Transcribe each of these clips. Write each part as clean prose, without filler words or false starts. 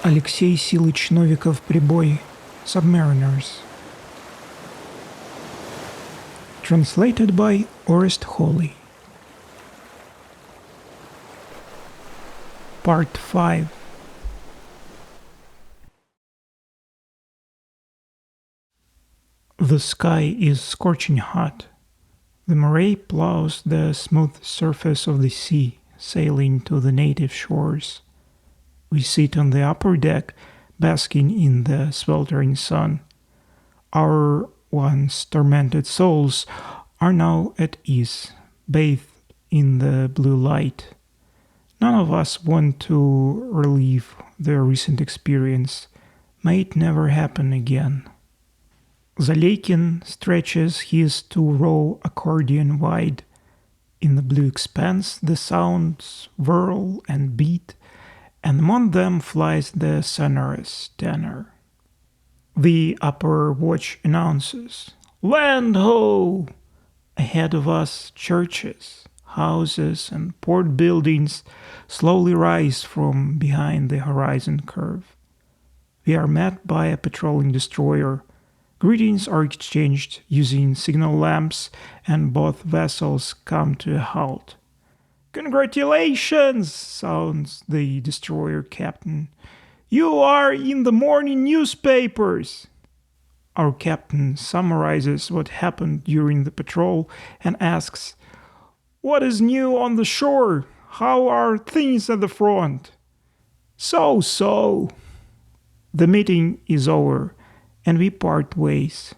Aleksey Novikov-Priboy, Submariners. Translated by Orest Holy. Part 5. The sky is scorching hot. The moray plows the smooth surface of the sea, sailing to the native shores. We sit on the upper deck, basking in the sweltering sun. Our once tormented souls are now at ease, bathed in the blue light. None of us want to relive the recent experience. May it never happen again. Zalekin stretches his two-row accordion wide. In the blue expanse the sounds whirl and beat, and among them flies the sonorous tenor. The upper watch announces, "Land ho!" Ahead of us churches, houses, and port buildings slowly rise from behind the horizon curve. We are met by a patrolling destroyer. Greetings are exchanged using signal lamps, and both vessels come to a halt. "Congratulations!" sounds the destroyer captain. "You are in the morning newspapers!" Our captain summarizes what happened during the patrol and asks, "What is new on the shore? How are things at the front?" So. The meeting is over, and we part ways.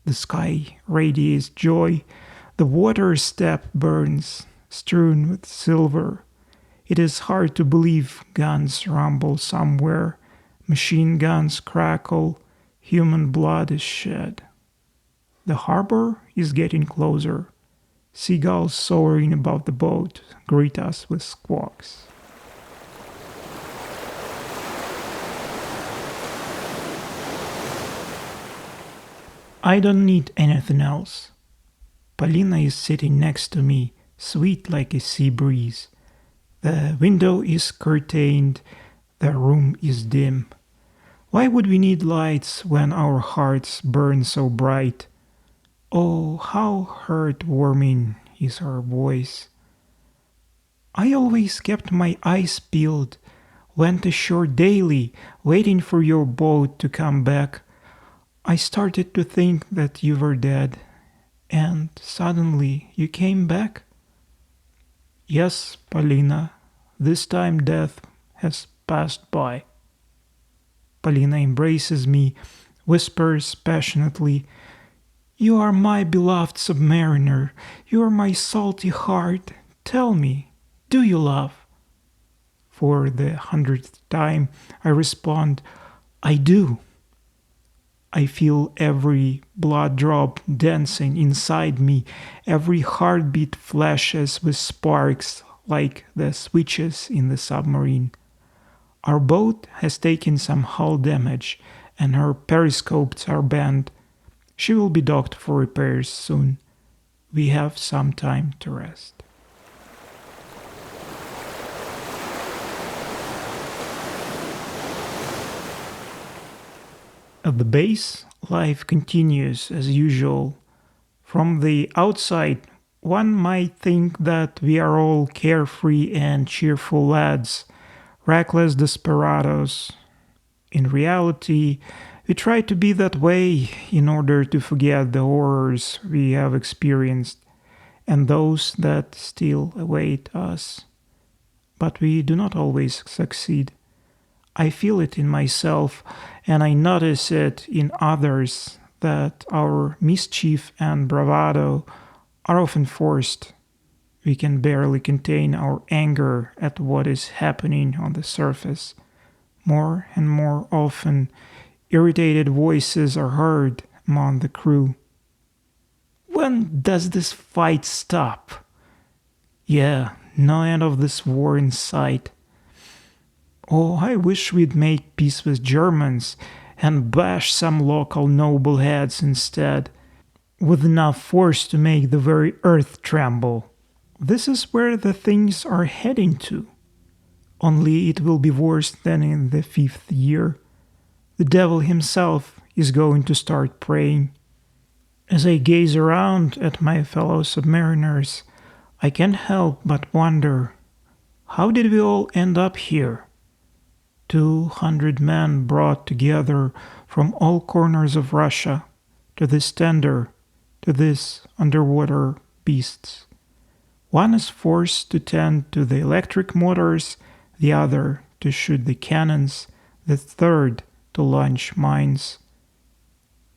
The sky radiates joy. The water step burns, strewn with silver. It is hard to believe guns rumble somewhere, machine guns crackle, human blood is shed. The harbor is getting closer. Seagulls soaring above the boat greet us with squawks. I don't need anything else. Polina is sitting next to me, sweet like a sea breeze. The window is curtained, the room is dim. Why would we need lights when our hearts burn so bright? Oh, how heartwarming is her voice. I always kept my eyes peeled, went ashore daily, waiting for your boat to come back. I started to think that you were dead, and suddenly you came back. Yes, Polina, this time death has passed by. Polina embraces me, whispers passionately, "You are my beloved submariner. You are my salty heart. Tell me, do you love?" For the 100th time I respond, "I do." I feel every blood drop dancing inside me, every heartbeat flashes with sparks like the switches in the submarine. Our boat has taken some hull damage, and her periscopes are bent. She will be docked for repairs soon. We have some time to rest. At the base, life continues as usual. From the outside, one might think that we are all carefree and cheerful lads, reckless desperados. In reality, we try to be that way in order to forget the horrors we have experienced and those that still await us. But we do not always succeed. I feel it in myself, and I notice it in others, that our mischief and bravado are often forced. We can barely contain our anger at what is happening on the surface. More and more often, irritated voices are heard among the crew. "When does this fight stop?" "Yeah, no end of this war in sight." "Oh, I wish we'd make peace with Germans and bash some local noble heads instead, with enough force to make the very earth tremble." This is where the things are heading to. only it will be worse than in the 5th year. The devil himself is going to start praying. As I gaze around at my fellow submariners, I can't help but wonder, how did we all end up here? 200 men brought together from all corners of Russia to this tender, to these underwater beasts. One is forced to tend to the electric motors, the other to shoot the cannons, the third to launch mines.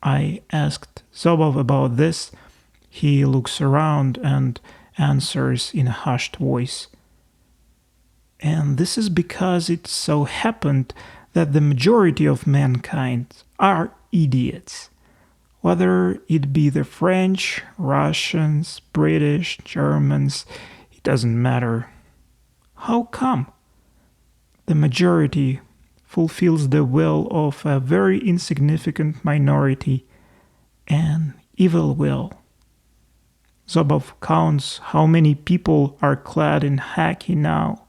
I asked Zobov about this. He looks around and answers in a hushed voice. And this is because it so happened that the majority of mankind are idiots. Whether it be the French, Russians, British, Germans, it doesn't matter. How come? The majority fulfills the will of a very insignificant minority, an evil will. Zobov counts how many people are clad in khaki now,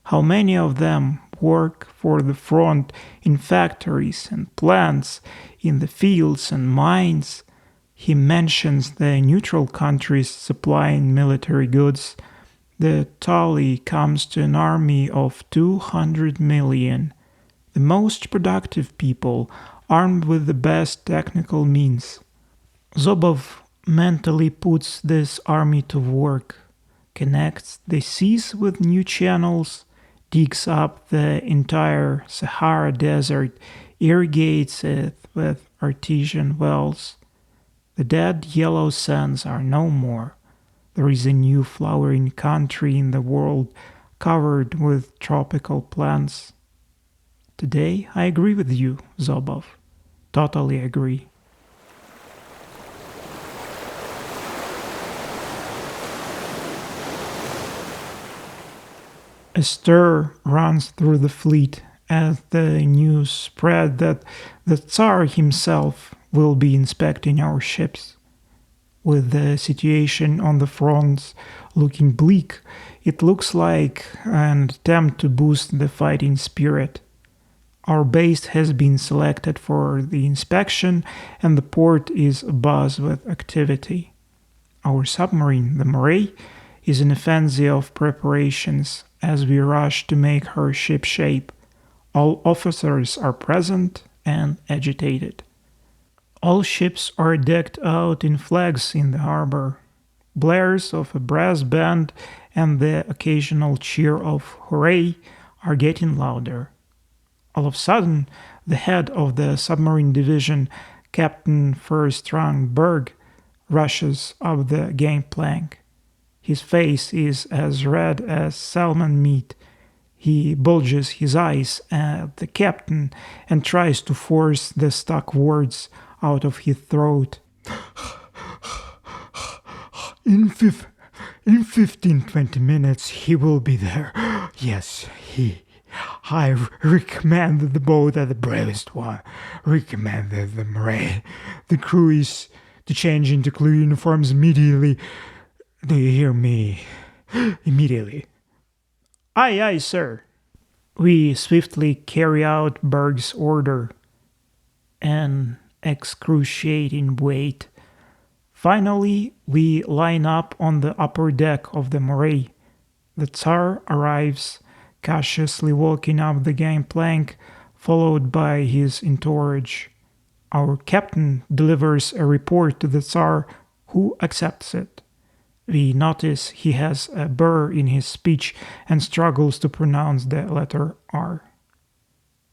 how many of them work for the front in factories and plants, in the fields and mines. He mentions the neutral countries supplying military goods. The tally comes to an army of 200 million, the most productive people, armed with the best technical means. Zobov mentally puts this army to work, connects the seas with new channels, digs up the entire Sahara Desert, irrigates it with artesian wells. The dead yellow sands are no more. There is a new flowering country in the world covered with tropical plants. Today I agree with you, Zobov. Totally agree. A stir runs through the fleet as the news spread that the Tsar himself will be inspecting our ships. With the situation on the fronts looking bleak, it looks like an attempt to boost the fighting spirit. Our base has been selected for the inspection and the port is abuzz with activity. Our submarine, the Moray, is in a frenzy of preparations as we rush to make her shipshape. All officers are present and agitated. All ships are decked out in flags in the harbor. Blares of a brass band and the occasional cheer of hooray are getting louder. All of a sudden, the head of the submarine division, Captain First Rank Berg, rushes up the gangplank. His face is as red as salmon meat. He bulges his eyes at the captain and tries to force the stuck words out of his throat. In 15-20 minutes he will be there. Yes, I recommended the boat as the bravest one. Recommended the Moray. The crew is to change into clear uniforms immediately. Do you hear me? Immediately. Aye, aye, sir. We swiftly carry out Berg's order. An excruciating wait. Finally, we line up on the upper deck of the Moray. The Tsar arrives, cautiously walking up the gangplank, followed by his entourage. Our captain delivers a report to the Tsar, who accepts it. We notice he has a burr in his speech and struggles to pronounce the letter R.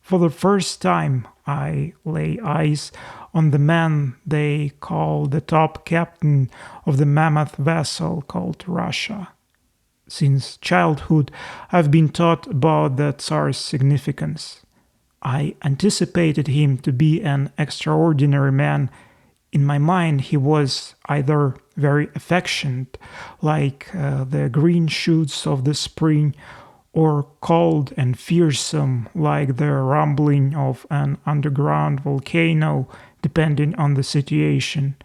For the first time, I lay eyes on the man they call the top captain of the mammoth vessel called Russia. Since childhood, I've been taught about the Tsar's significance. I anticipated him to be an extraordinary man. In my mind, he was either very affectionate, like the green shoots of the spring, or cold and fearsome, like the rumbling of an underground volcano, depending on the situation.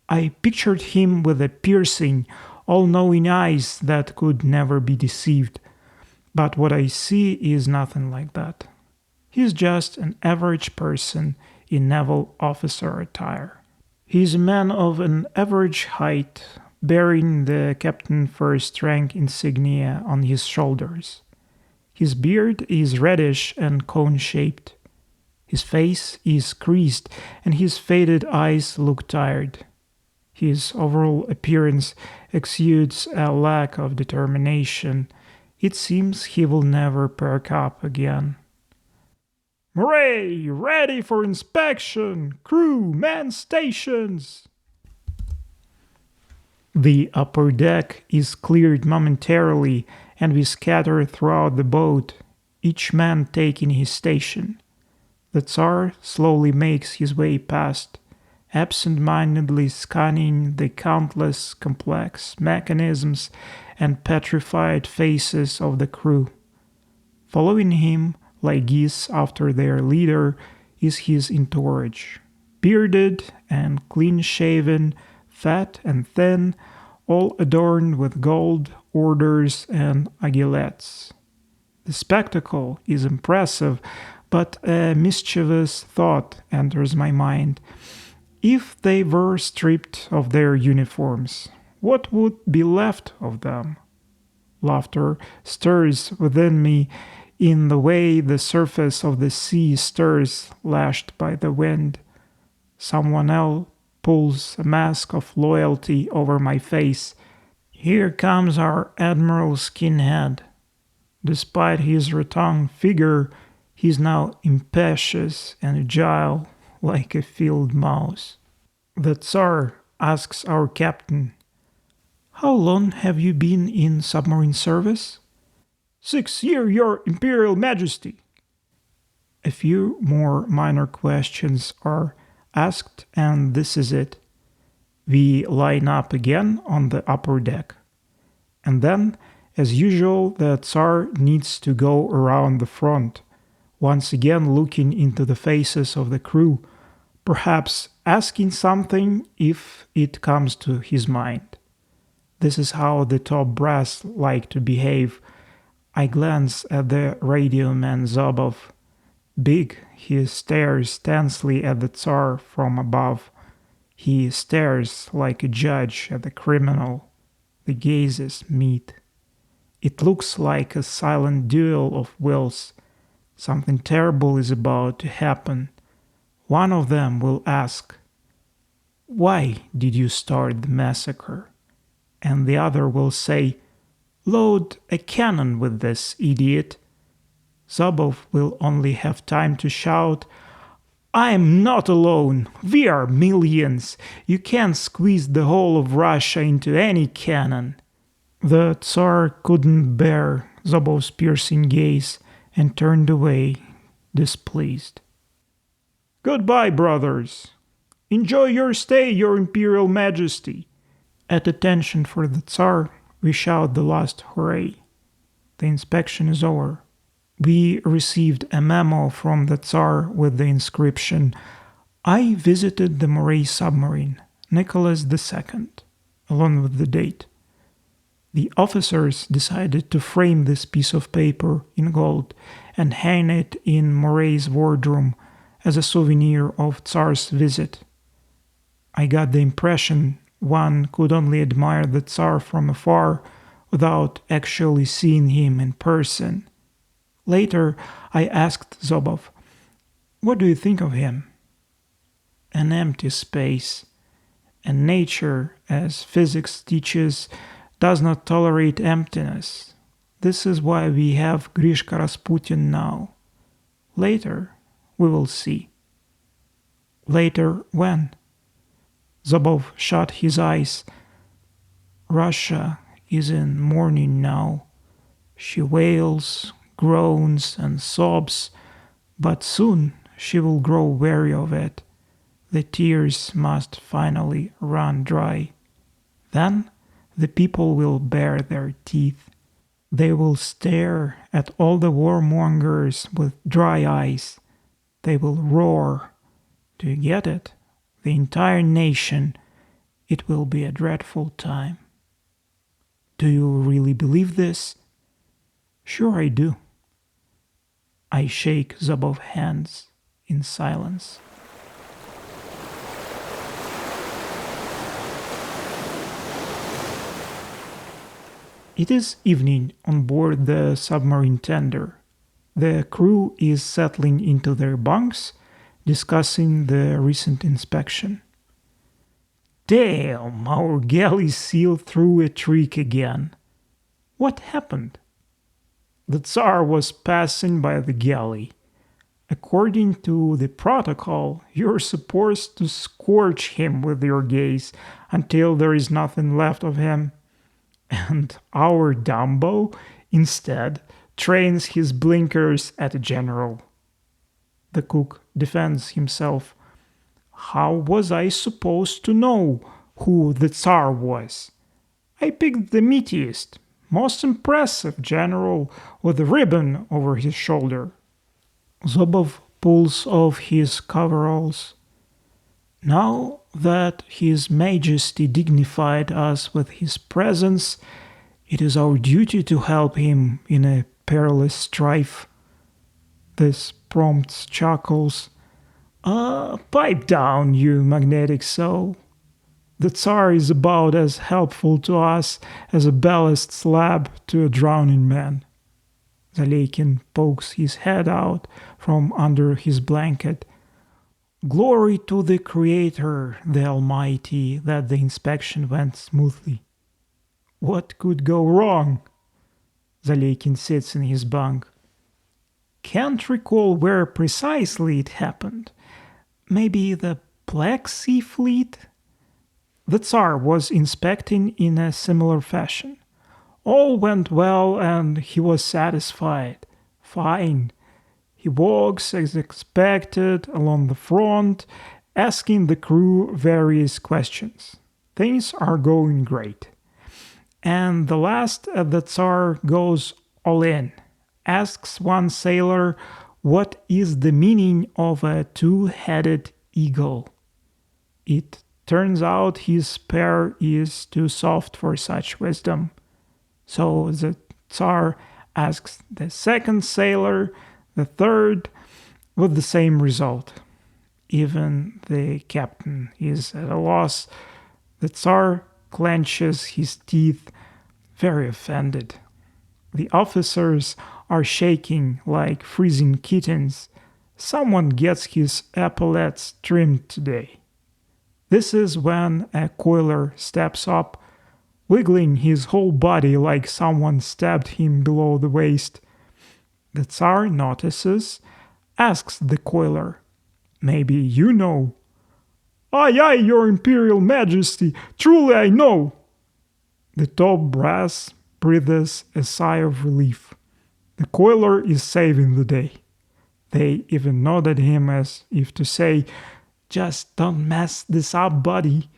I pictured him with a piercing, all-knowing eyes that could never be deceived. But what I see is nothing like that. He's just an average person in naval officer attire. He's a man of an average height, bearing the captain first rank insignia on his shoulders. His beard is reddish and cone-shaped. His face is creased, and his faded eyes look tired. His overall appearance exudes a lack of determination. It seems he will never perk up again. "Hooray! Ready for inspection! Crew, man stations!" The upper deck is cleared momentarily, and we scatter throughout the boat, each man taking his station. The Tsar slowly makes his way past, absent-mindedly scanning the countless complex mechanisms and petrified faces of the crew. Following him, like geese after their leader, is his entourage, bearded and clean-shaven, fat and thin, all adorned with gold, orders, and aiguillettes. The spectacle is impressive, but a mischievous thought enters my mind. If they were stripped of their uniforms, what would be left of them? Laughter stirs within me in the way the surface of the sea stirs lashed by the wind. Someone else pulls a mask of loyalty over my face. Here comes our Admiral Skinhead. Despite his rotund figure, he is now impetuous and agile, like a field mouse. The Tsar asks our captain, "How long have you been in submarine service?" 6 years, Your Imperial Majesty." A few more minor questions are asked, and this is it. We line up again on the upper deck. And then, as usual, the Tsar needs to go around the front, once again looking into the faces of the crew, perhaps asking something if it comes to his mind. This is how the top brass like to behave. I glance at the radio man Zobov. Big, he stares tensely at the Tsar from above. He stares like a judge at the criminal. The gazes meet. It looks like a silent duel of wills. Something terrible is about to happen. One of them will ask, "Why did you start the massacre?" And the other will say, "Load a cannon with this idiot." Zobov will only have time to shout, "I am not alone. We are millions. You can't squeeze the whole of Russia into any cannon." The Tsar couldn't bear Zobov's piercing gaze and turned away, displeased. "Goodbye, brothers. Enjoy your stay, Your Imperial Majesty." At attention for the Tsar, we shout the last hooray. The inspection is over. We received a memo from the Tsar with the inscription, "I visited the Moray submarine, Nicholas II," along with the date. The officers decided to frame this piece of paper in gold and hang it in Moray's wardroom as a souvenir of Tsar's visit. I got the impression one could only admire the Tsar from afar without actually seeing him in person. Later, I asked Zobov, "What do you think of him?" An empty space, and nature, as physics teaches, does not tolerate emptiness. This is why we have Grishka Rasputin now. Later, we will see. Later when? Zobov shut his eyes. Russia is in mourning now. She wails, groans, and sobs, but soon she will grow weary of it. The tears must finally run dry. Then the people will bare their teeth. They will stare at all the warmongers with dry eyes. They will roar. Do you get it? The entire nation. It will be a dreadful time. Do you really believe this? Sure I do. I shake Zubov's hands in silence. It is evening on board the submarine tender. The crew is settling into their bunks, discussing the recent inspection. Damn, our galley seal threw a trick again. What happened? The Tsar was passing by the galley. According to the protocol, you're supposed to scorch him with your gaze until there is nothing left of him. And our Dumbo, instead, trains his blinkers at a general. The cook defends himself. How was I supposed to know who the Tsar was? I picked the meatiest, most impressive general with a ribbon over his shoulder. Zubov pulls off his coveralls. Now that His Majesty dignified us with his presence, it is our duty to help him in a perilous strife. This prompts chuckles. Pipe down, you magnetic soul. The Tsar is about as helpful to us as a ballast slab to a drowning man. Zalekin pokes his head out from under his blanket. Glory to the Creator, the Almighty, that the inspection went smoothly. What could go wrong? Zalekin sits in his bunk. Can't recall where precisely it happened. Maybe the Black Sea Fleet? The Tsar was inspecting in a similar fashion. All went well and he was satisfied. Fine. He walks as expected along the front, asking the crew various questions. Things are going great. And the last the Tsar goes all in, asks one sailor what is the meaning of a two-headed eagle. It turns out his spear is too soft for such wisdom. So the Tsar asks the second sailor, the third, with the same result. Even the captain is at a loss. The Tsar clenches his teeth, very offended. The officers are shaking like freezing kittens. Someone gets his epaulets trimmed today. This is when a coiler steps up, wiggling his whole body like someone stabbed him below the waist. The Tsar notices, asks the coiler, "Maybe you know." "Aye, aye, your Imperial Majesty, truly I know." The top brass breathes a sigh of relief. The coiler is saving the day. They even nod at him as if to say, "Just don't mess this up, buddy."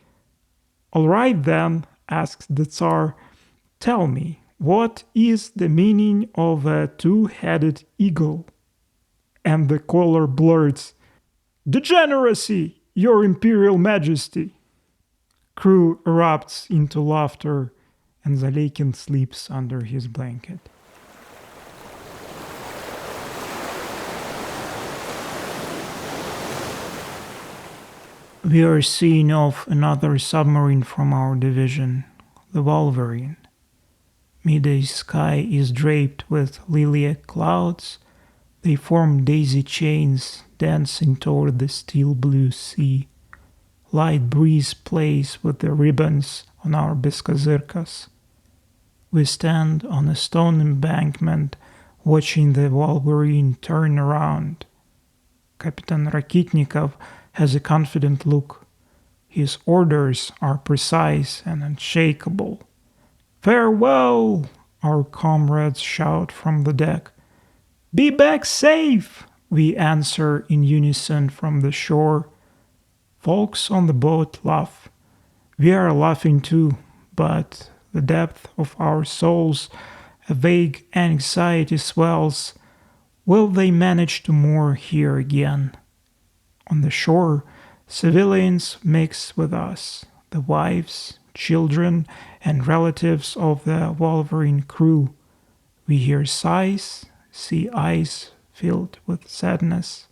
"All right then," asks the Tsar, "tell me, what is the meaning of a two-headed eagle?" And the coiler blurts, "Degeneracy, your Imperial Majesty." Crew erupts into laughter, and Zalekin sleeps under his blanket. We are seeing off another submarine from our division, the Wolverine. Midday sky is draped with lilac clouds. They form daisy chains dancing toward the steel blue sea. Light breeze plays with the ribbons on our biskazirkas. We stand on a stone embankment watching the Wolverine turn around. Captain Rakitnikov has a confident look. His orders are precise and unshakable. "Farewell!" our comrades shout from the deck. "Be back safe!" we answer in unison from the shore. Folks on the boat laugh. We are laughing too, but the depth of our souls, a vague anxiety swells. Will they manage to moor here again? On the shore, civilians mix with us, the wives, children, and relatives of the Wolverine crew. We hear sighs, see eyes filled with sadness.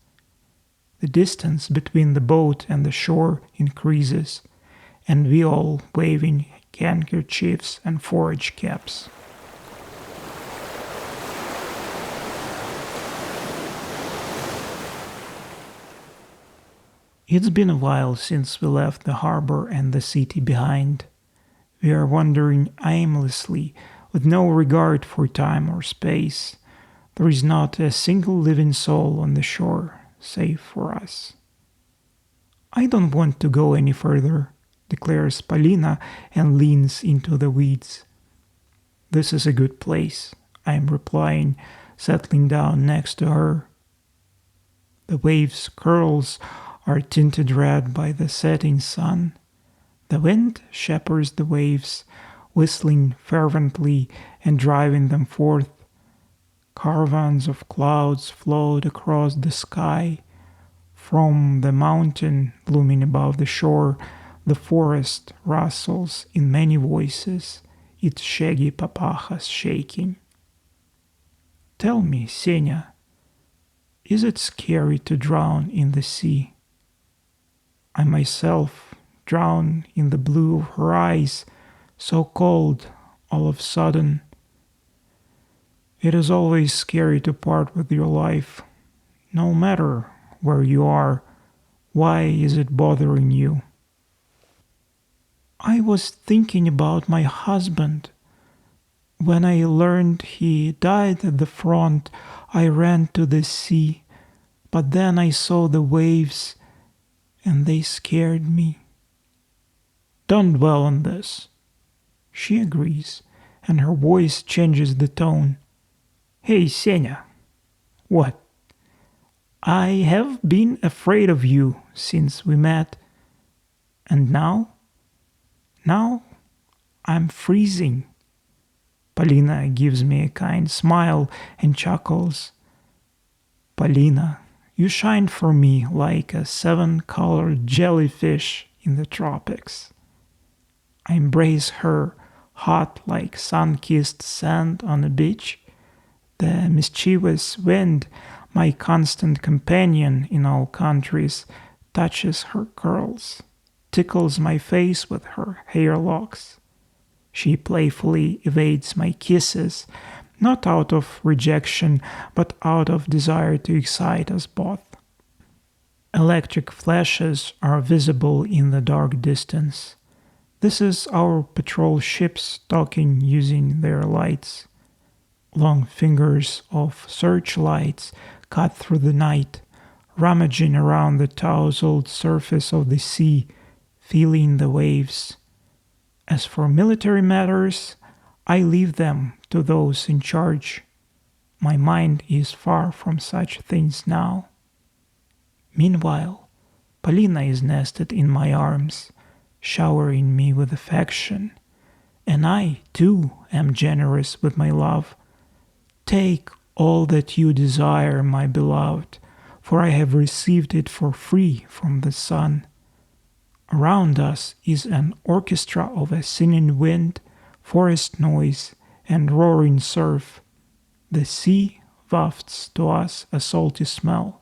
The distance between the boat and the shore increases, and we all waving handkerchiefs and forage caps. It's been a while since we left the harbor and the city behind. We are wandering aimlessly, with no regard for time or space. There is not a single living soul on the shore, save for us. "I don't want to go any further," declares Polina and leans into the weeds. "This is a good place," I am replying, settling down next to her. The waves' curls are tinted red by the setting sun. The wind shepherds the waves, whistling fervently and driving them forth. Caravans of clouds float across the sky. From the mountain looming above the shore, the forest rustles in many voices, its shaggy papachas shaking. "Tell me, Senya, is it scary to drown in the sea?" I myself drown in the blue of her eyes, so cold all of a sudden. It is always scary to part with your life. No matter where you are, why is it bothering you? "I was thinking about my husband. When I learned he died at the front, I ran to the sea, but then I saw the waves and they scared me." "Don't dwell on this." She agrees, and her voice changes the tone. "Hey, Senya." "What?" "I have been afraid of you since we met. And now? Now I'm freezing." Polina gives me a kind smile and chuckles. "Polina, you shine for me like a 7-colored jellyfish in the tropics." I embrace her, hot like sun-kissed sand on a beach. The mischievous wind, my constant companion in all countries, touches her curls, tickles my face with her hair locks. She playfully evades my kisses, not out of rejection, but out of desire to excite us both. Electric flashes are visible in the dark distance. This is our patrol ships talking using their lights. Long fingers of searchlights cut through the night, rummaging around the tousled surface of the sea, feeling the waves. As for military matters, I leave them to those in charge. My mind is far from such things now. Meanwhile, Polina is nested in my arms, showering me with affection, and I, too, am generous with my love. "Take all that you desire, my beloved, for I have received it for free from the sun." Around us is an orchestra of a singing wind, forest noise, and roaring surf. The sea wafts to us a salty smell.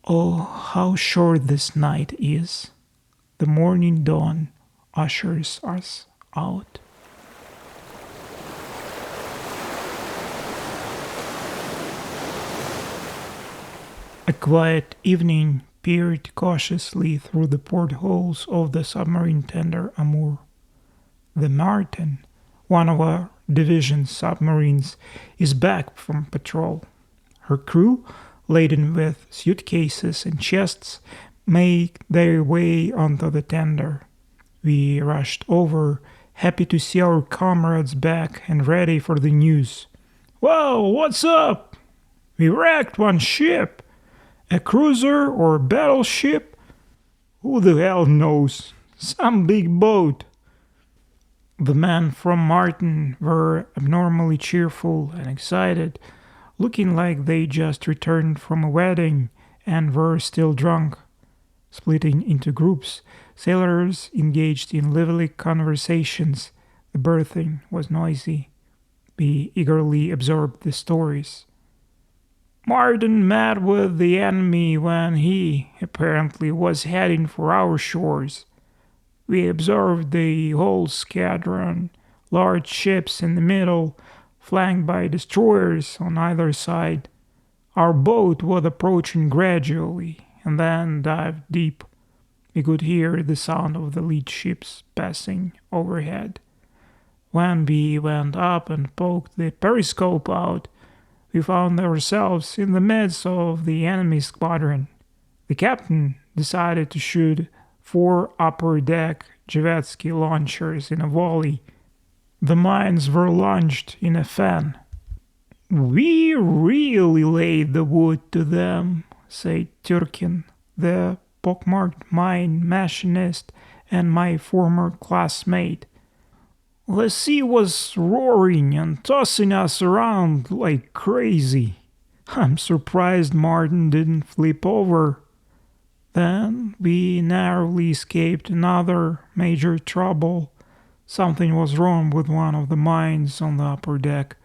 Oh, how short this night is! The morning dawn ushers us out. A quiet evening peered cautiously through the portholes of the submarine tender Amur. The Martin, one of our division's submarines, is back from patrol. Her crew, laden with suitcases and chests, make their way onto the tender. We rushed over, happy to see our comrades back and ready for the news. "Whoa, what's up? We wrecked one ship. A cruiser or battleship? Who the hell knows? Some big boat." The men from Martin were abnormally cheerful and excited, looking like they just returned from a wedding and were still drunk. Splitting into groups, sailors engaged in lively conversations. The berthing was noisy. We eagerly absorbed the stories. Martin met with the enemy when he apparently was heading for our shores. We observed the whole squadron, large ships in the middle, flanked by destroyers on either side. Our boat was approaching gradually and then dived deep. We could hear the sound of the lead ships passing overhead. When we went up and poked the periscope out, we found ourselves in the midst of the enemy squadron. The captain decided to shoot 4 upper-deck Javetsky launchers in a volley. The mines were launched in a fan. "We really laid the wood to them," said Turkin, the pockmarked mine machinist and my former classmate. "The sea was roaring and tossing us around like crazy. I'm surprised Martin didn't flip over." Then we narrowly escaped another major trouble. Something was wrong with one of the mines on the upper deck.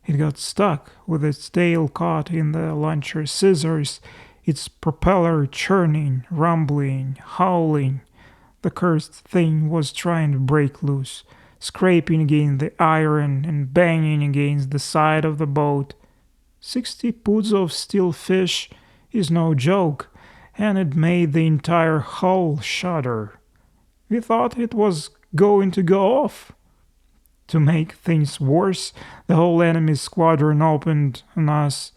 It got stuck with its tail caught in the launcher's scissors, its propeller churning, rumbling, howling. The cursed thing was trying to break loose, scraping against the iron and banging against the side of the boat. 60 poods of steel fish is no joke, and it made the entire hull shudder. We thought it was going to go off. To make things worse, the whole enemy squadron opened on us.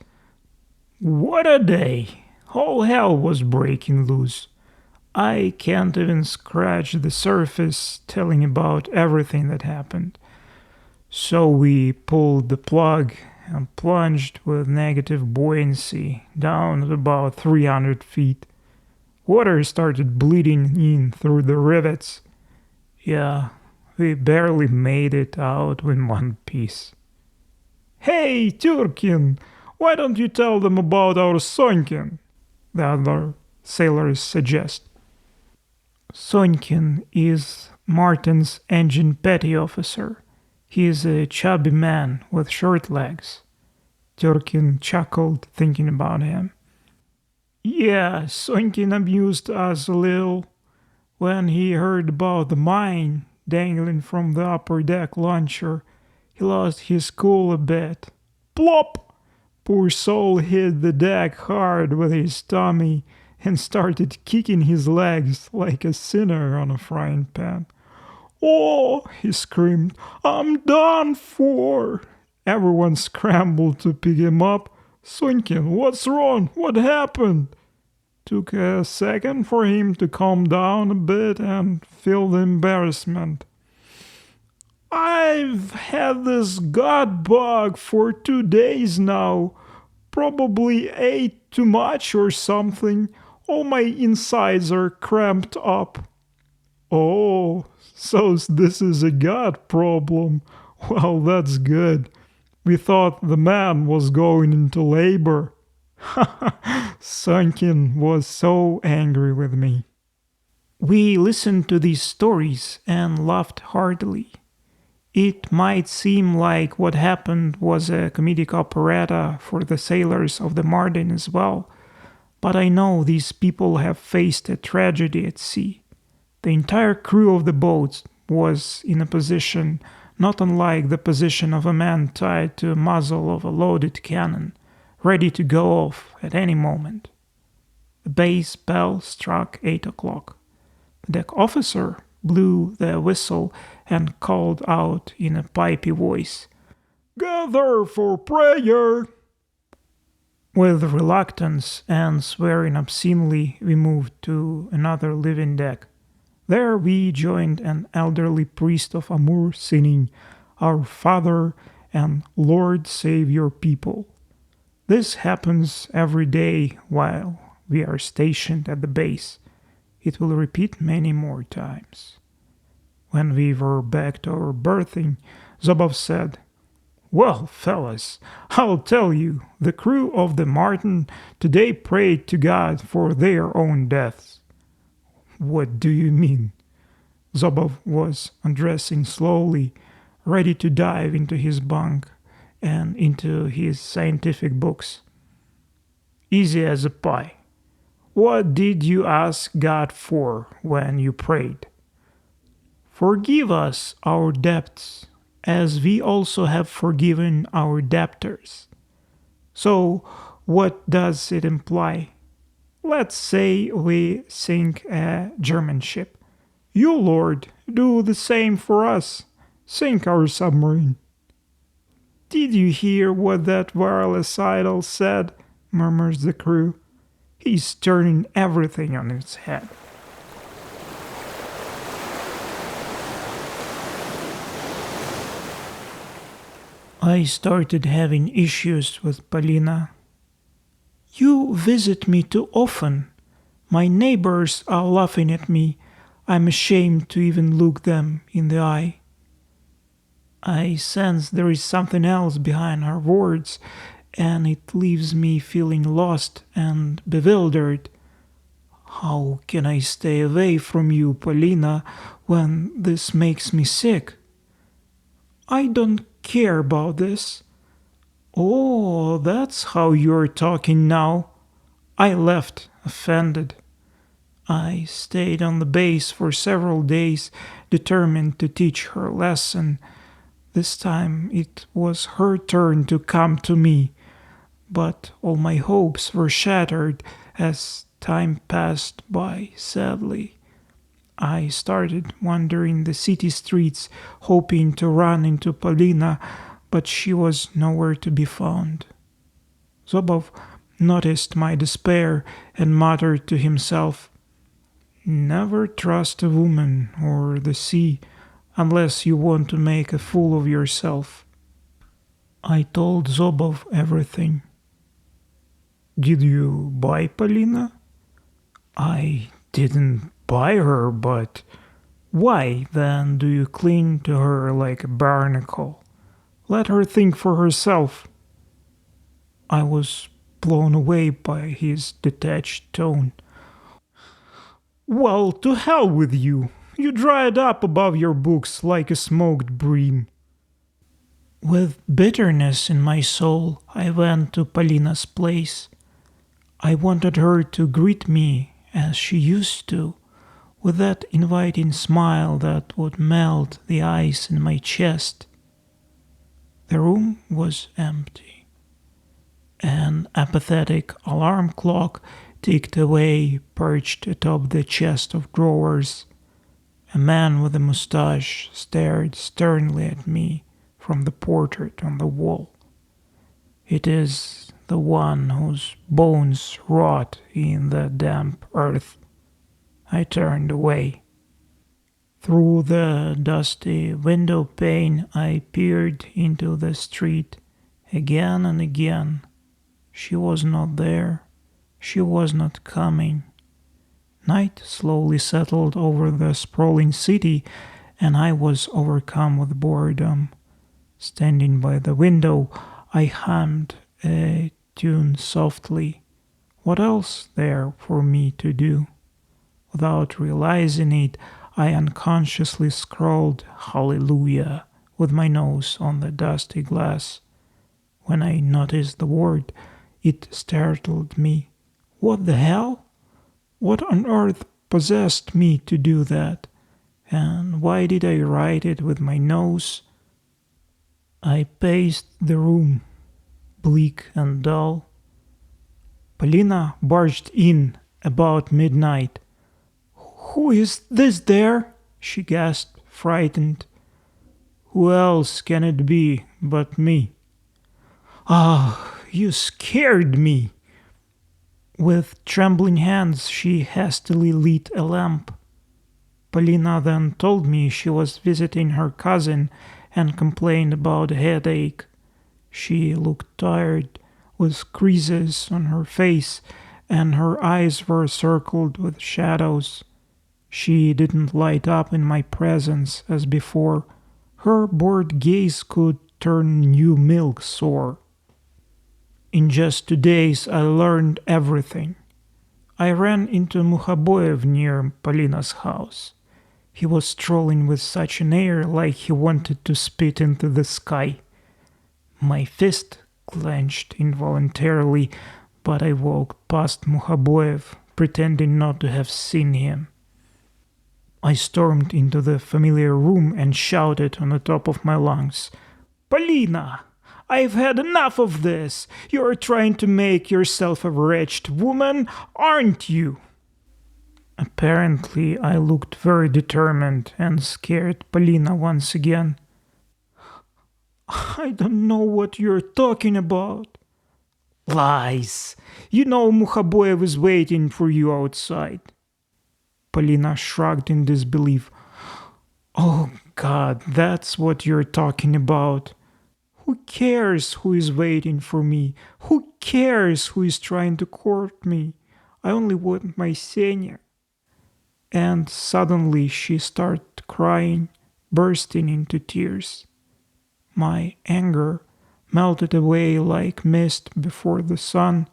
What a day! All hell was breaking loose. I can't even scratch the surface telling about everything that happened. So we pulled the plug and plunged with negative buoyancy down at about 300 feet. Water started bleeding in through the rivets. Yeah, we barely made it out in one piece. "Hey, Turkin, why don't you tell them about our Sonkin?" the other sailors suggest. Sonkin is Martin's engine petty officer. He is a chubby man with short legs. Turkin chuckled thinking about him. "Yeah, Sonkin amused us a little. When he heard about the mine dangling from the upper deck launcher, he lost his cool a bit. Plop! Poor soul hit the deck hard with his tummy and started kicking his legs like a sinner on a frying pan. 'Oh!' he screamed, 'I'm done for!' Everyone scrambled to pick him up. 'Sonkin, what's wrong? What happened?' Took a second for him to calm down a bit and feel the embarrassment. 'I've had this gut bug for 2 days now. Probably ate too much or something. All my insides are cramped up.' 'Oh, so this is a gut problem. Well, that's good. We thought the man was going into labor.' Sonkin was so angry with me." We listened to these stories and laughed heartily. It might seem like what happened was a comedic operetta for the sailors of the Martin as well, but I know these people have faced a tragedy at sea. The entire crew of the boat was in a position not unlike the position of a man tied to the muzzle of a loaded cannon, ready to go off at any moment. The base bell struck 8 o'clock. The deck officer blew the whistle and called out in a pipey voice, "Gather for prayer!" With reluctance and swearing obscenely, we moved to another living deck. There we joined an elderly priest of Amur singing, "Our Father and Lord save your people." This happens every day while we are stationed at the base. It will repeat many more times. When we were back to our berthing, Zobov said, "Well, fellas, I'll tell you, the crew of the Martin today prayed to God for their own deaths." "What do you mean?" Zobov was undressing slowly, ready to dive into his bunk and into his scientific books. Easy as a pie. What did you ask God for when you prayed? Forgive us our debts, as we also have forgiven our debtors. So, what does it imply? Let's say we sink a German ship. You, Lord, do the same for us. Sink our submarine. Did you hear what that wireless idol said? Murmurs the crew. He's turning everything on its head. I started having issues with Polina. You visit me too often. My neighbors are laughing at me. I'm ashamed to even look them in the eye. I sense there is something else behind her words, and it leaves me feeling lost and bewildered. How can I stay away from you, Polina, when this makes me sick? I don't care about this. Oh, that's how you're talking now. I left, offended. I stayed on the base for several days, determined to teach her a lesson. This time it was her turn to come to me, but all my hopes were shattered as time passed by sadly. I started wandering the city streets, hoping to run into Polina, but she was nowhere to be found. Zobov noticed my despair and muttered to himself, "Never trust a woman or the sea unless you want to make a fool of yourself." I told Zobov everything. "Did you buy Polina?" "I didn't buy her, but why then do you cling to her like a barnacle? Let her think for herself." I was blown away by his detached tone. "Well, to hell with you. You dried up above your books like a smoked bream." With bitterness in my soul, I went to Polina's place. I wanted her to greet me as she used to, with that inviting smile that would melt the ice in my chest. The room was empty. An apathetic alarm clock ticked away, perched atop the chest of drawers. A man with a mustache stared sternly at me from the portrait on the wall. It is the one whose bones rot in the damp earth. I turned away. Through the dusty window pane I peered into the street again and again. She was not there. She was not coming. Night slowly settled over the sprawling city, and I was overcome with boredom. Standing by the window, I hummed a tune softly. What else there for me to do? Without realizing it, I unconsciously scrawled Hallelujah with my nose on the dusty glass. When I noticed the word, it startled me. What the hell? What on earth possessed me to do that? And why did I write it with my nose? I paced the room, bleak and dull. Polina barged in about midnight. "Who is this there?" she gasped, frightened. "Who else can it be but me?" "Ah, you scared me!" With trembling hands she hastily lit a lamp. Polina then told me she was visiting her cousin and complained about a headache. She looked tired, with creases on her face, and her eyes were circled with shadows. She didn't light up in my presence as before. Her bored gaze could turn new milk sour. In just 2 days I learned everything. I ran into Mukhaboyev near Polina's house. He was strolling with such an air like he wanted to spit into the sky. My fist clenched involuntarily, but I walked past Mukhaboyev, pretending not to have seen him. I stormed into the familiar room and shouted on the top of my lungs, "Polina! I've had enough of this! You're trying to make yourself a wretched woman, aren't you?" Apparently, I looked very determined and scared Polina once again. "I don't know what you're talking about." "Lies! You know Mukhaboyev is waiting for you outside." Polina shrugged in disbelief. "Oh God, that's what you're talking about. Who cares who is waiting for me? Who cares who is trying to court me? I only want my Senya." And suddenly she started crying, bursting into tears. My anger melted away like mist before the sun.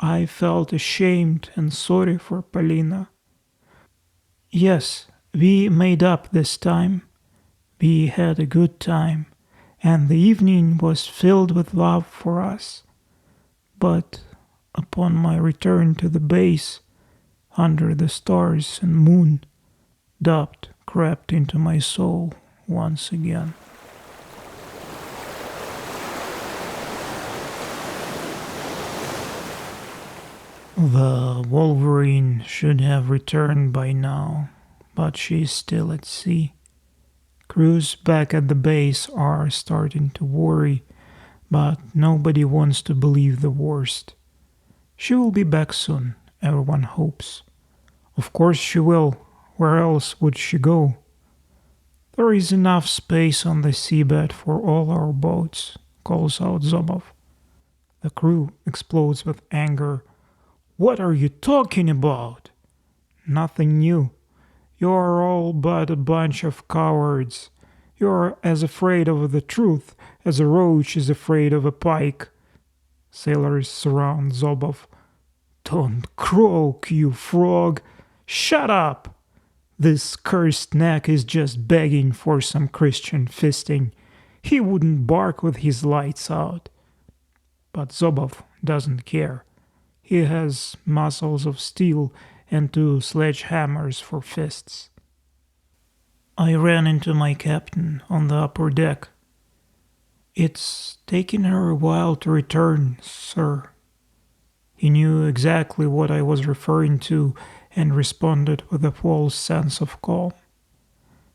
I felt ashamed and sorry for Polina. Yes, we made up this time. We had a good time, and the evening was filled with love for us. But upon my return to the base, under the stars and moon, doubt crept into my soul once again. The Wolverine should have returned by now, but she's still at sea. Crews back at the base are starting to worry, but nobody wants to believe the worst. She will be back soon, everyone hopes. Of course she will. Where else would she go? "There is enough space on the seabed for all our boats," calls out Zobov. The crew explodes with anger. "What are you talking about?" "Nothing new. You are all but a bunch of cowards. You are as afraid of the truth as a roach is afraid of a pike." Sailors surround Zobov. "Don't croak, you frog! Shut up! This cursed neck is just begging for some Christian fisting. He wouldn't bark with his lights out." But Zobov doesn't care. He has muscles of steel and 2 sledgehammers for fists. I ran into my captain on the upper deck. "It's taken her a while to return, sir." He knew exactly what I was referring to and responded with a false sense of calm.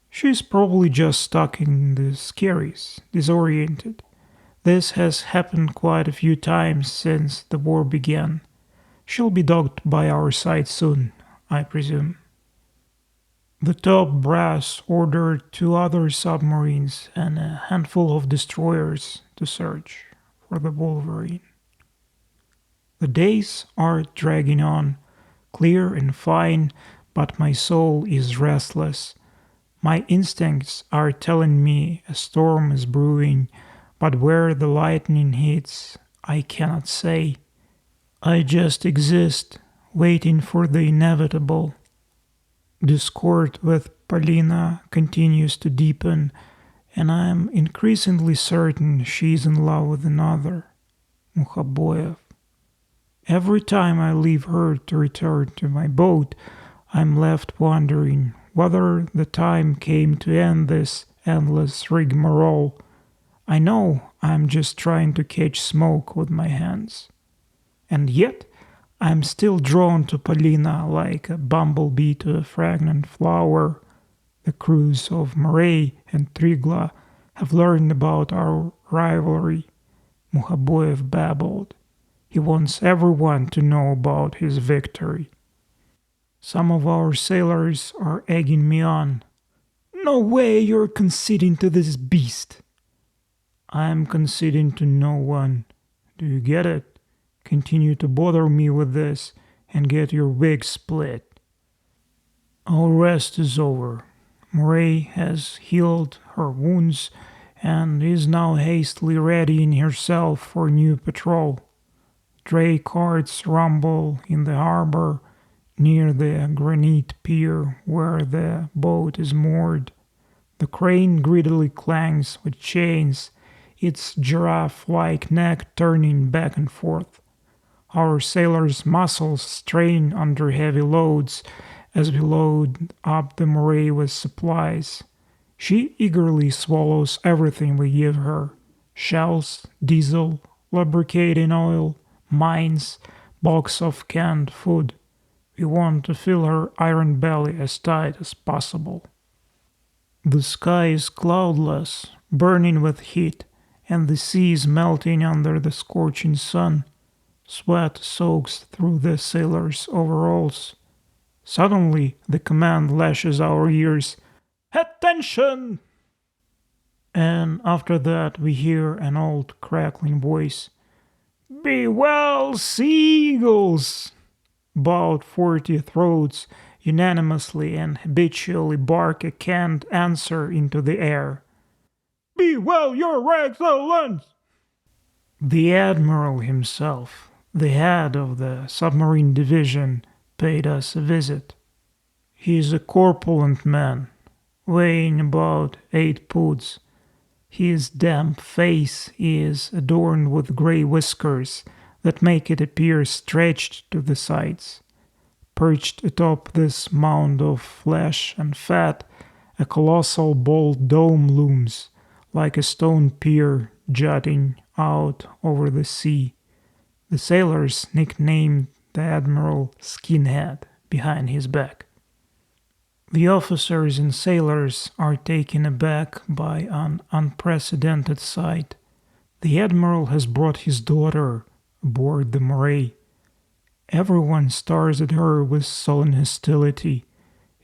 "She's probably just stuck in the skerries, disoriented. This has happened quite a few times since the war began. She'll be docked by our side soon, I presume." The top brass ordered 2 other submarines and a handful of destroyers to search for the Wolverine. The days are dragging on, clear and fine, but my soul is restless. My instincts are telling me a storm is brewing, but where the lightning hits, I cannot say. I just exist, waiting for the inevitable. Discord with Polina continues to deepen, and I am increasingly certain she is in love with another, Mukhaboyev. Every time I leave her to return to my boat, I'm left wondering whether the time came to end this endless rigmarole. I know I'm just trying to catch smoke with my hands. And yet, I'm still drawn to Polina like a bumblebee to a fragrant flower. The crews of Murray and Trigla have learned about our rivalry, Mukhaboyev babbled. He wants everyone to know about his victory. Some of our sailors are egging me on. "No way you're conceding to this beast." "I'm conceding to no one. Do you get it? Continue to bother me with this and get your wig split." Our rest is over. Murray has healed her wounds and is now hastily readying herself for new patrol. Dray carts rumble in the harbor, Near the granite pier where the boat is moored, the crane greedily clangs with chains, its giraffe-like neck turning back and forth. Our sailors' muscles strain under heavy loads as we load up the moray with supplies. She eagerly swallows everything we give her: shells, diesel, lubricating oil, mines, box of canned food. We want to fill her iron belly as tight as possible. The sky is cloudless, burning with heat, and the sea is melting under the scorching sun. Sweat soaks through the sailors' overalls. Suddenly, the command lashes our ears. "Attention!" And after that, we hear an old crackling voice. "Be well, seagulls!" About 40 throats unanimously and habitually bark a canned answer into the air. "Be well, your excellence!" The admiral himself, the head of the submarine division, paid us a visit. He is a corpulent man, weighing about 8 pounds. His damp face is adorned with grey whiskers that make it appear stretched to the sides. Perched atop this mound of flesh and fat, a colossal bald dome looms, like a stone pier jutting out over the sea. The sailors nicknamed the admiral Skinhead behind his back. The officers and sailors are taken aback by an unprecedented sight. The admiral has brought his daughter aboard the moray. Everyone stares at her with sullen hostility.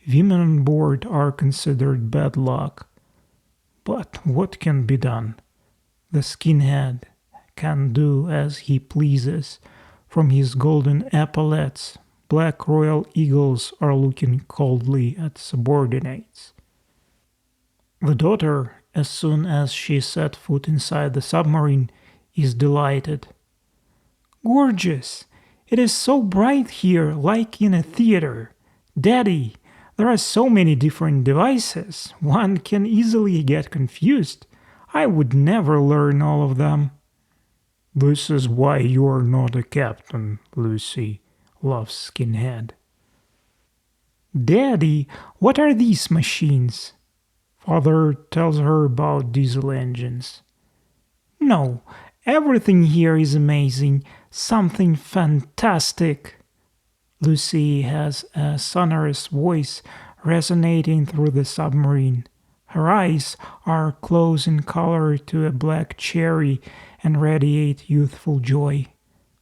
Women on board are considered bad luck. But what can be done? The skinhead can do as he pleases. From his golden epaulets, black royal eagles are looking coldly at subordinates. The daughter, as soon as she set foot inside the submarine, is delighted. "Gorgeous! It is so bright here, like in a theater. Daddy, there are so many different devices, one can easily get confused. I would never learn all of them." "This is why you are not a captain, Lucy," laughs Skinhead. "Daddy, what are these machines?" Father tells her about diesel engines. "No, everything here is amazing, something fantastic." Lucy has a sonorous voice resonating through the submarine. Her eyes are close in color to a black cherry and radiate youthful joy.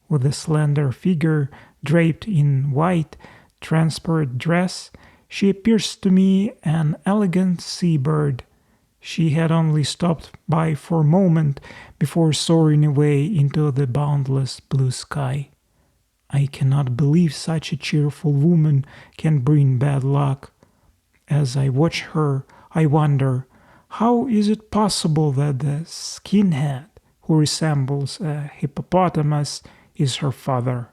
With a slender figure draped in white, transparent dress, she appears to me an elegant seabird. She had only stopped by for a moment before soaring away into the boundless blue sky. I cannot believe such a cheerful woman can bring bad luck. As I watch her, I wonder, how is it possible that the skinhead, who resembles a hippopotamus, is her father?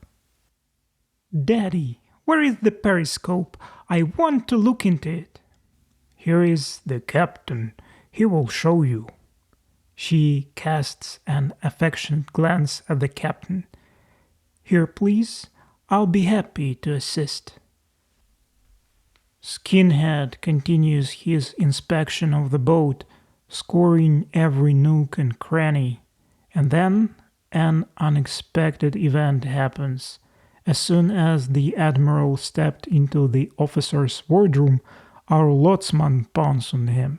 "Daddy, where is the periscope? I want to look into it." "Here is the captain. He will show you." She casts an affectionate glance at the captain. "Here, please. I'll be happy to assist." Skinhead continues his inspection of the boat, scoring every nook and cranny. And then an unexpected event happens. As soon as the admiral stepped into the officer's wardroom, our lotsman pounced on him.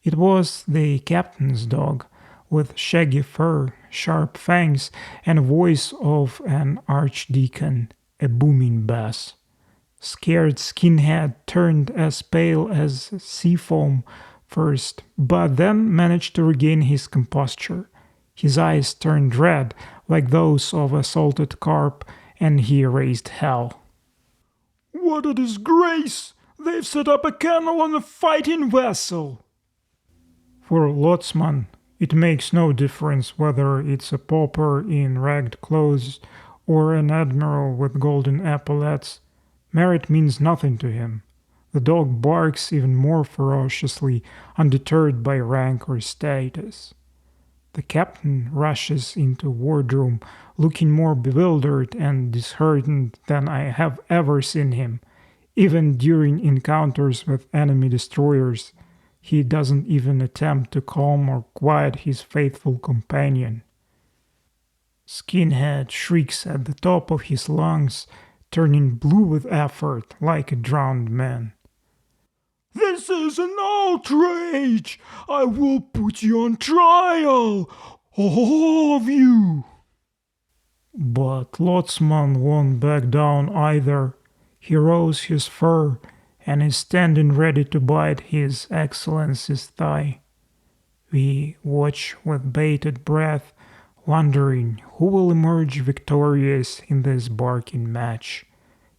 It was the captain's dog, with shaggy fur, sharp fangs, and a voice of an archdeacon, a booming bass. Scared Skinhead turned as pale as sea foam first, but then managed to regain his composure. His eyes turned red, like those of a salted carp, and he raised hell. "What a disgrace! They've set up a kennel on a fighting vessel!" For Lotsman, it makes no difference whether it's a pauper in ragged clothes or an admiral with golden epaulets. Merit means nothing to him. The dog barks even more ferociously, undeterred by rank or status. The captain rushes into wardroom, looking more bewildered and disheartened than I have ever seen him. Even during encounters with enemy destroyers, he doesn't even attempt to calm or quiet his faithful companion. Skinhead shrieks at the top of his lungs, turning blue with effort like a drowned man. This is an outrage! I will put you on trial! All of you! But Lotsman won't back down either. He rose his fur and is standing ready to bite His Excellency's thigh. We watch with bated breath, wondering who will emerge victorious in this barking match.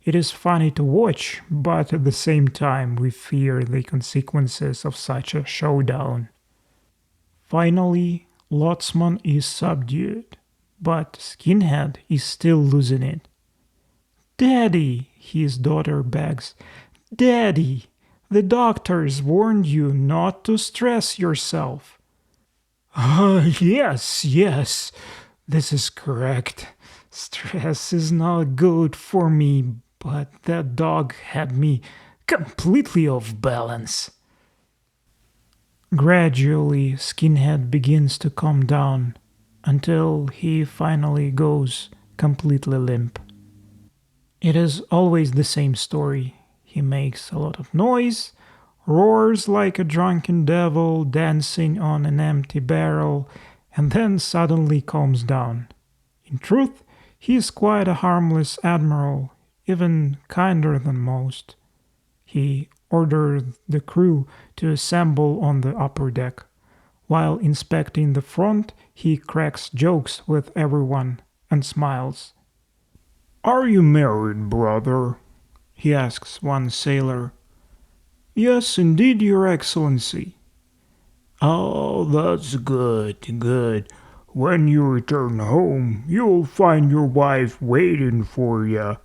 It is funny to watch, but at the same time we fear the consequences of such a showdown. Finally, Lotsman is subdued, but Skinhead is still losing it. "Daddy," his daughter begs, "Daddy, the doctors warned you not to stress yourself." Yes, this is correct. Stress is not good for me, but that dog had me completely off balance. Gradually, Skinhead begins to calm down until he finally goes completely limp. It is always the same story. He makes a lot of noise, roars like a drunken devil dancing on an empty barrel, and then suddenly calms down. In truth, he is quite a harmless admiral, even kinder than most. He ordered the crew to assemble on the upper deck. While inspecting the front, he cracks jokes with everyone and smiles. "Are you married, brother?" he asks one sailor. "Yes, indeed, Your Excellency." "Oh, that's good. When you return home, you'll find your wife waiting for you."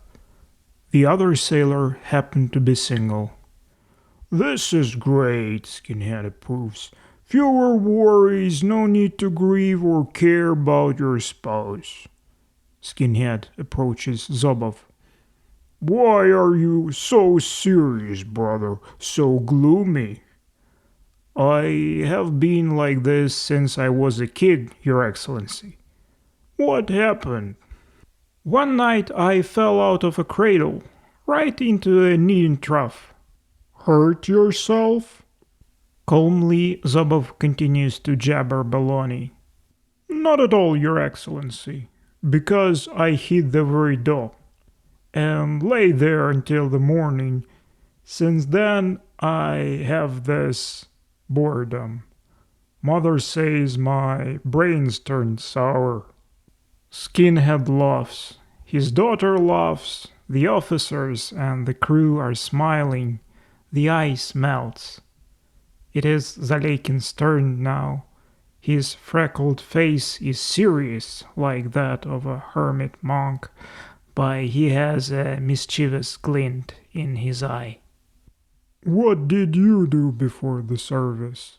The other sailor happened to be single. "This is great," Skinhead approves. "Fewer worries, no need to grieve or care about your spouse." Skinhead approaches Zobov. "Why are you so serious, brother? So gloomy?" "I have been like this since I was a kid, Your Excellency." "What happened?" "One night I fell out of a cradle, right into a kneading trough." "Hurt yourself?" Calmly, Zobov continues to jabber baloney. "Not at all, Your Excellency, because I hit the very door and lay there until the morning. Since then, I have this boredom. Mother says my brain's turned sour." Skinhead laughs. His daughter laughs. The officers and the crew are smiling. The ice melts. It is Zalekin's turn now. His freckled face is serious, like that of a hermit monk, but he has a mischievous glint in his eye. "What did you do before the service?"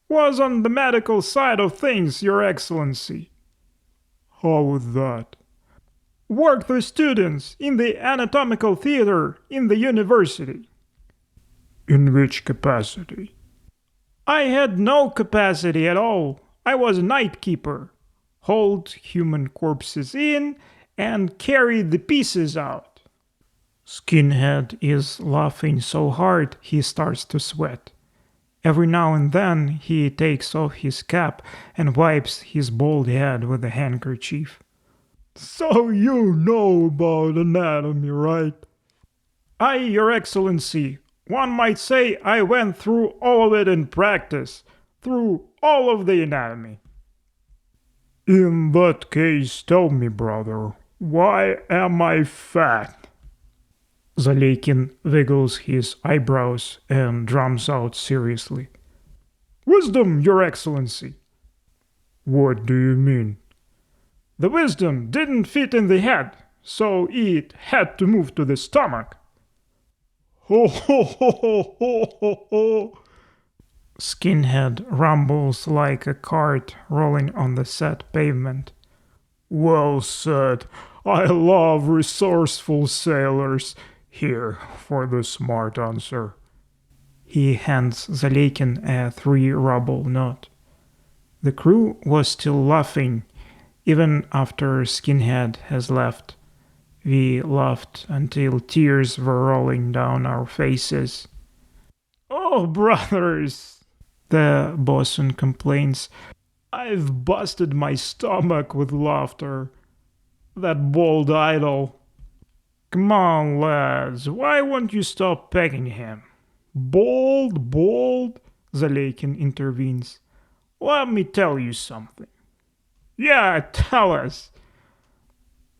"Was on the medical side of things, Your Excellency." "How was that?" "Worked with students in the anatomical theater in the university." "In which capacity?" "I had no capacity at all. I was a night keeper. Hauled human corpses in and carried the pieces out." Skinhead is laughing so hard he starts to sweat. Every now and then he takes off his cap and wipes his bald head with a handkerchief. "So you know about anatomy, right?" "Aye, Your Excellency. One might say I went through all of it in practice, through all of the anatomy." "In that case, tell me, brother, why am I fat?" Zalekin wiggles his eyebrows and drums out seriously. "Wisdom, Your Excellency." "What do you mean?" "The wisdom didn't fit in the head, so it had to move to the stomach." Ho ho ho ho ho ho ho. Skinhead rumbles like a cart rolling on the set pavement. Well said. I love resourceful sailors. Here for the smart answer. He hands Zalekin a 3-ruble note. The crew was still laughing, even after Skinhead has left. We laughed until tears were rolling down our faces. Oh, brothers, The bosun complains. I've busted my stomach with laughter. That bold idol. Come on, lads, why won't you stop pecking him? Bold, bold, Zalekin intervenes. Let me tell you something. Yeah, tell us.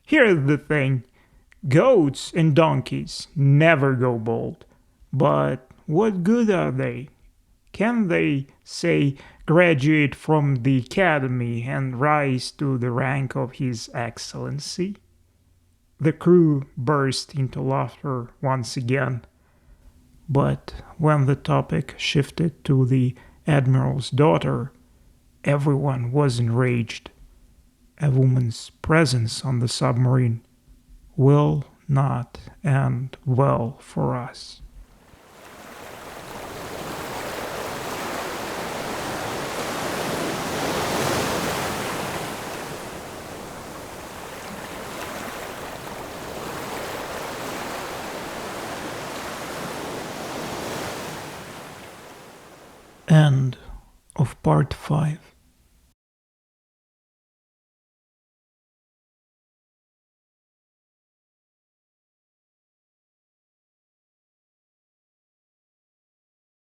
Here's the thing. Goats and donkeys never go bold. But what good are they? Can they, say, graduate from the academy and rise to the rank of His Excellency? The crew burst into laughter once again. But when the topic shifted to the admiral's daughter, everyone was enraged. A woman's presence on the submarine will not end well for us. End of part 5.